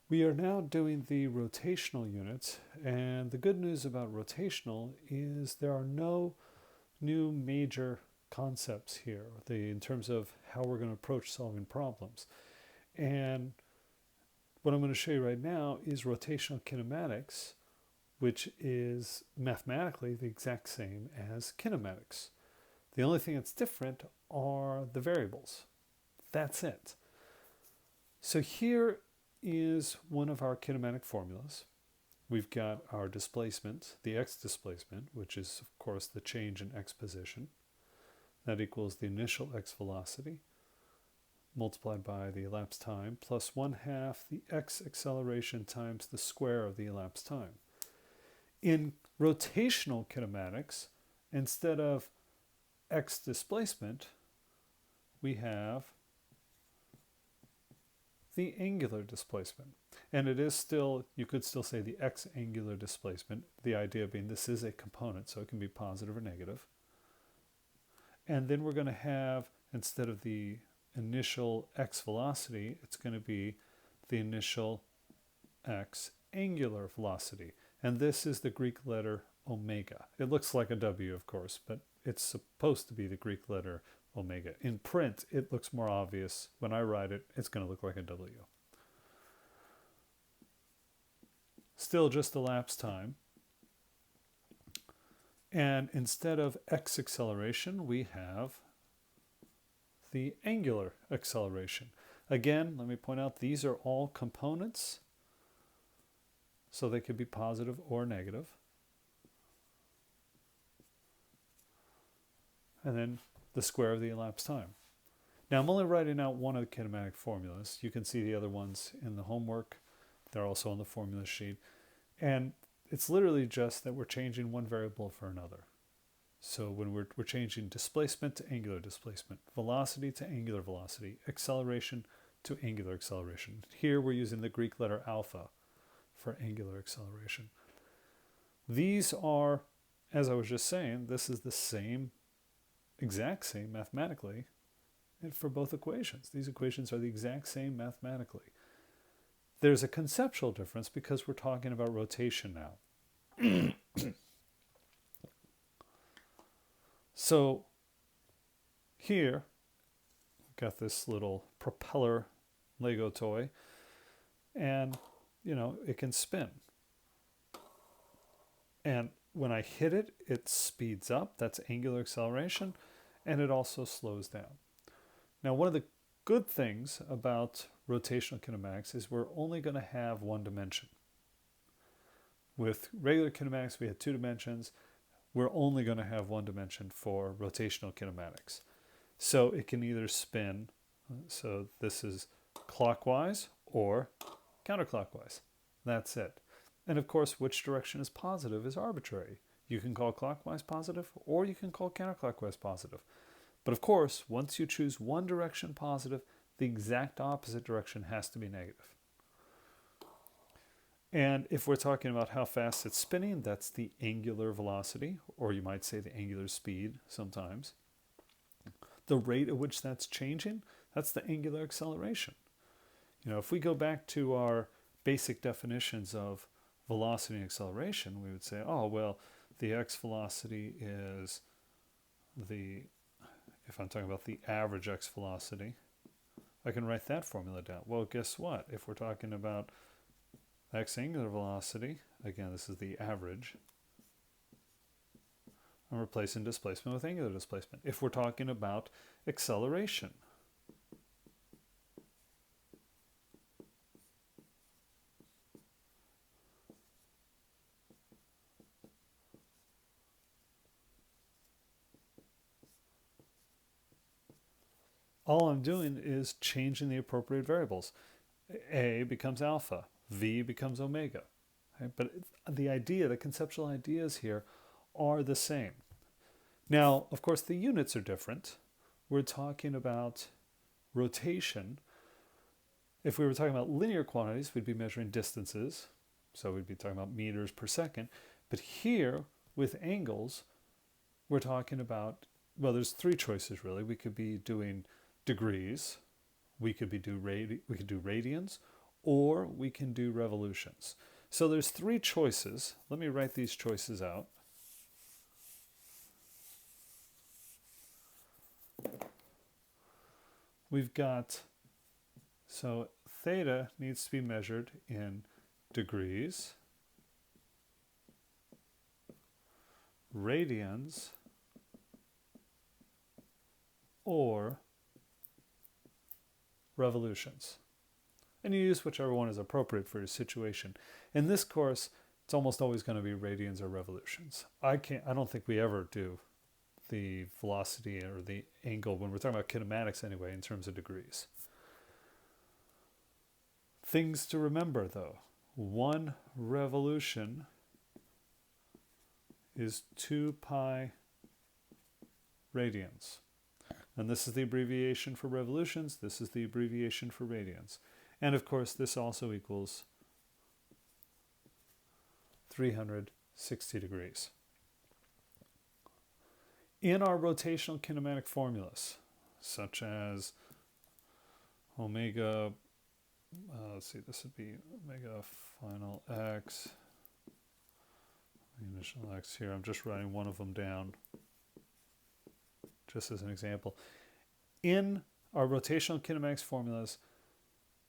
We are now doing the rotational units, and the good news about rotational is there are no new major concepts here in terms of how we're going to approach solving problems. And what I'm going to show you right now is rotational kinematics, which is mathematically the exact same as kinematics. The only thing that's different are the variables. That's it. So here is one of our kinematic formulas. We've got our displacement, the x displacement, which is of course the change in x position. That equals the initial x velocity multiplied by the elapsed time plus 1/2 the x acceleration times the square of the elapsed time. In rotational kinematics, instead of x displacement, we have the angular displacement. And it is still, you could still say the x angular displacement, the idea being this is a component, so it can be positive or negative. And then we're going to have, instead of the initial x velocity, it's going to be the initial x angular velocity. And this is the Greek letter omega. It looks like a W, of course, but it's supposed to be the Greek letter omega. In print, it looks more obvious. When I write it, it's going to look like a W. Still just elapsed time. And instead of x acceleration, we have the angular acceleration. Again, let me point out these are all components, so they could be positive or negative. And then the square of the elapsed time. Now I'm only writing out one of the kinematic formulas. You can see the other ones in the homework. They're also on the formula sheet. And it's literally just that we're changing one variable for another. So when we're changing displacement to angular displacement, velocity to angular velocity, acceleration to angular acceleration. Here we're using the Greek letter alpha for angular acceleration. These are, as I was just saying, this is the same, exact same mathematically for both equations. These equations are the exact same mathematically. There's a conceptual difference because we're talking about rotation now. So here, we've got this little propeller Lego toy, and it can spin. And when I hit it, it speeds up. That's angular acceleration, and it also slows down. Now, one of the good things about rotational kinematics is we're only going to have one dimension. With regular kinematics, we had 2 dimensions. We're only going to have 1 dimension for rotational kinematics. So it can either spin, so this is clockwise or counterclockwise. That's it. And of course, which direction is positive is arbitrary. You can call clockwise positive or you can call counterclockwise positive. But of course, once you choose one direction positive, the exact opposite direction has to be negative. And if we're talking about how fast it's spinning, that's the angular velocity, or you might say the angular speed sometimes. The rate at which that's changing, that's the angular acceleration. If we go back to our basic definitions of velocity and acceleration, we would say, oh, well, the x velocity is if I'm talking about the average x velocity, I can write that formula down. Well, guess what? If we're talking about x angular velocity, again, this is the average, I'm replacing displacement with angular displacement. If we're talking about acceleration, all I'm doing is changing the appropriate variables. A becomes alpha, V becomes omega. Okay? But the conceptual ideas here are the same. Now, of course, the units are different. We're talking about rotation. If we were talking about linear quantities, we'd be measuring distances. So we'd be talking about meters per second. But here, with angles, we're talking about, well, there's 3 choices really. We could be doing degrees, we could do radians, or we can do revolutions. So there's three choices. Let me write these choices out. We've got, so theta needs to be measured in degrees, radians, or revolutions. And you use whichever one is appropriate for your situation. In this course, it's almost always going to be radians or revolutions. I don't think we ever do the velocity or the angle when we're talking about kinematics anyway in terms of degrees. Things to remember though. 1 revolution is 2 pi radians. And this is the abbreviation for revolutions. This is the abbreviation for radians. And of course, this also equals 360 degrees. In our rotational kinematic formulas, such as omega, let's see, this would be omega final x, initial x here. I'm just writing one of them down just as an example. In our rotational kinematics formulas,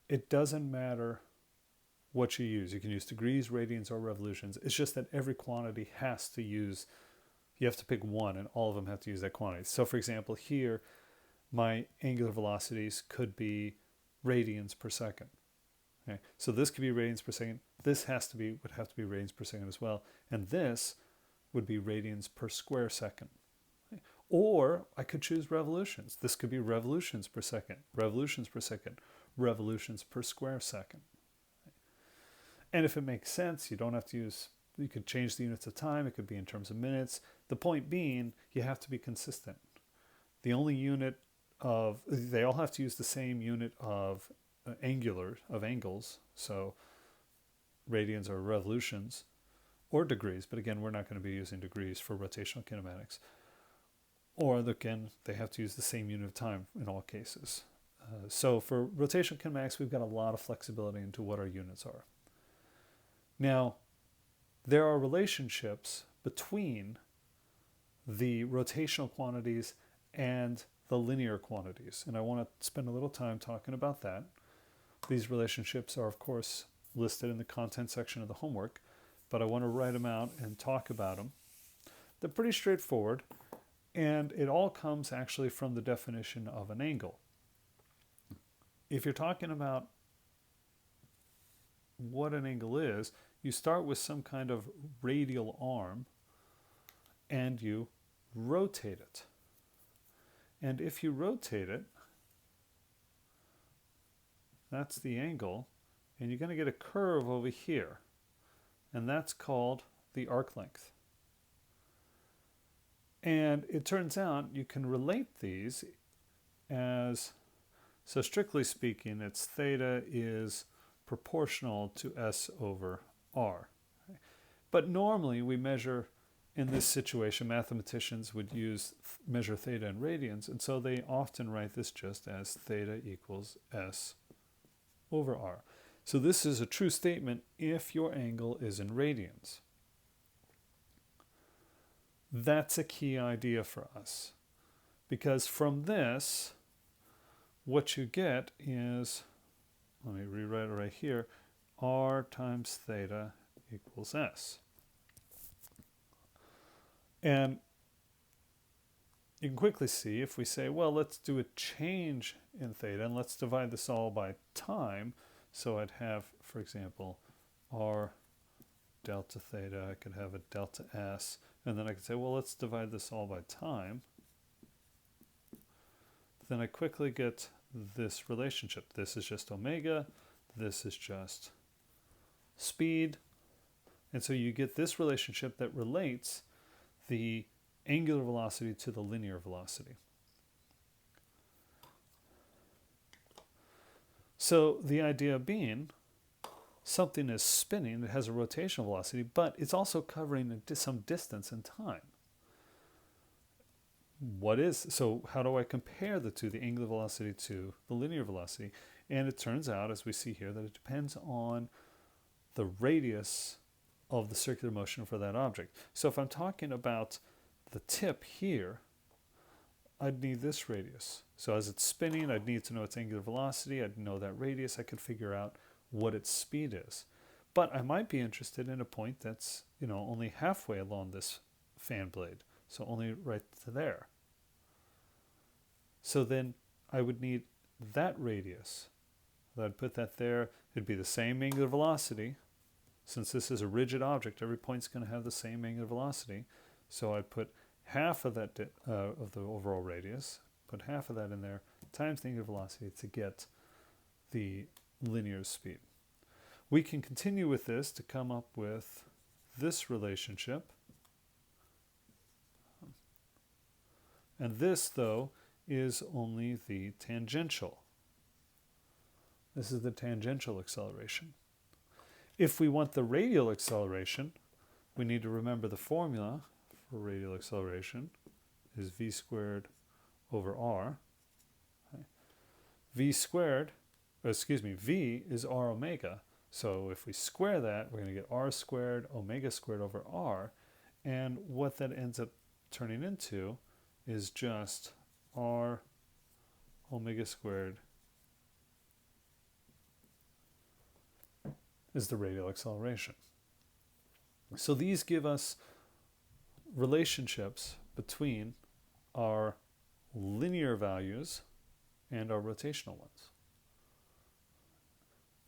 it doesn't matter what you use. You can use degrees, radians, or revolutions. It's just that every quantity has to use, you have to pick one, and all of them have to use that quantity. So for example, here, my angular velocities could be radians per second. Okay? So this could be radians per second. This would have to be radians per second as well. And this would be radians per square second. Okay? Or I could choose revolutions. This could be revolutions per second, revolutions per second, revolutions per square second. And if it makes sense, you don't have to use, you could change the units of time. It could be in terms of minutes. The point being, you have to be consistent. The only unit of, they all have to use the same unit of angles. So radians or revolutions or degrees. But again, we're not going to be using degrees for rotational kinematics. Or again, they have to use the same unit of time in all cases. So for rotational kinematics, we've got a lot of flexibility into what our units are. Now, there are relationships between the rotational quantities and the linear quantities, and I want to spend a little time talking about that. These relationships are, of course, listed in the content section of the homework, but I want to write them out and talk about them. They're pretty straightforward, and it all comes actually from the definition of an angle. If you're talking about what an angle is, you start with some kind of radial arm and you rotate it. And if you rotate it, that's the angle, and you're going to get a curve over here, and that's called the arc length. And it turns out you can relate these as, so strictly speaking, it's theta is proportional to S over R. But normally we measure, in this situation, mathematicians would measure theta in radians, and so they often write this just as theta equals S over R. So this is a true statement if your angle is in radians. That's a key idea for us, because from this, what you get is, let me rewrite it right here, R times theta equals S. And you can quickly see if we say, well, let's do a change in theta and let's divide this all by time. So I'd have, for example, R delta theta, I could have a delta S, and then I could say, well, let's divide this all by time. Then I quickly get this relationship. This is just omega, this is just speed. And so you get this relationship that relates the angular velocity to the linear velocity. So the idea being, something is spinning, it has a rotational velocity, but it's also covering some distance in time. So how do I compare the two, the angular velocity to the linear velocity? And it turns out, as we see here, that it depends on the radius of the circular motion for that object. So if I'm talking about the tip here, I'd need this radius. So as it's spinning, I'd need to know its angular velocity. I'd know that radius. I could figure out what its speed is. But I might be interested in a point that's, only halfway along this fan blade. So only right to there. So then I would need that radius. I'd put that there. It'd be the same angular velocity. Since this is a rigid object, every point's going to have the same angular velocity. So I'd put half of that of the overall radius, put half of that in there, times the angular velocity to get the linear speed. We can continue with this to come up with this relationship. And this, though, is only the tangential. This is the tangential acceleration. If we want the radial acceleration, we need to remember the formula for radial acceleration is v squared over r. Okay. V is r omega. So if we square that, we're going to get r squared omega squared over r. And what that ends up turning into is just r omega squared is the radial acceleration. So these give us relationships between our linear values and our rotational ones.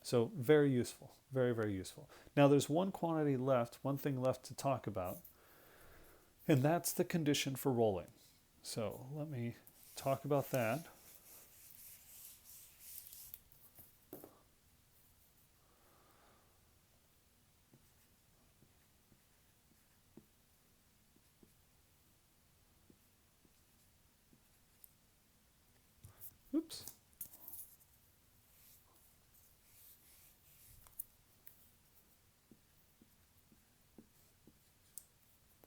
So very useful, very, very useful. Now there's one thing left to talk about, and that's the condition for rolling. So let me talk about that. Oops.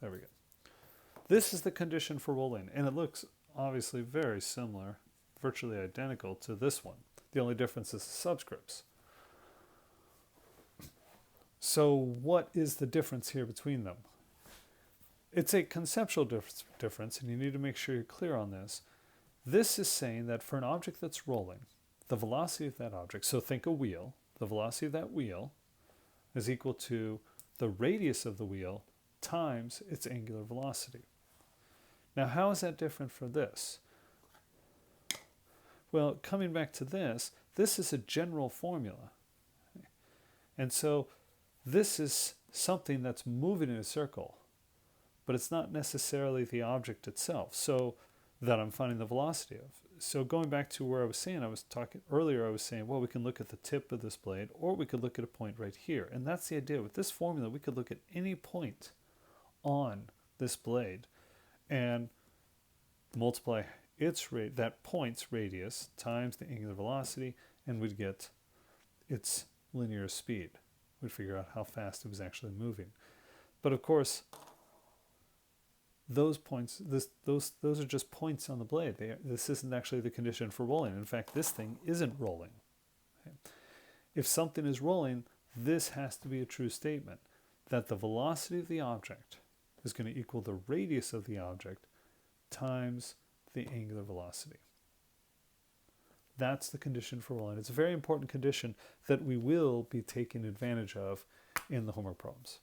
There we go. This is the condition for rolling, and it looks obviously very similar, virtually identical to this one. The only difference is the subscripts. So what is the difference here between them? It's a conceptual difference, and you need to make sure you're clear on this. This is saying that for an object that's rolling, the velocity of that object, so think a wheel, the velocity of that wheel is equal to the radius of the wheel times its angular velocity. Now, how is that different from this? Well, coming back to this is a general formula. And so this is something that's moving in a circle, but it's not necessarily the object itself, so that I'm finding the velocity of. So going back to where I was saying, well, we can look at the tip of this blade, or we could look at a point right here. And that's the idea. With this formula, we could look at any point on this blade and multiply that point's radius times the angular velocity, and we'd get its linear speed. We'd figure out how fast it was actually moving. But of course, those points, those are just points on the blade. This isn't actually the condition for rolling. In fact, this thing isn't rolling. Okay. If something is rolling, this has to be a true statement, that the velocity of the object is going to equal the radius of the object times the angular velocity. That's the condition for rolling. It's a very important condition that we will be taking advantage of in the homework problems.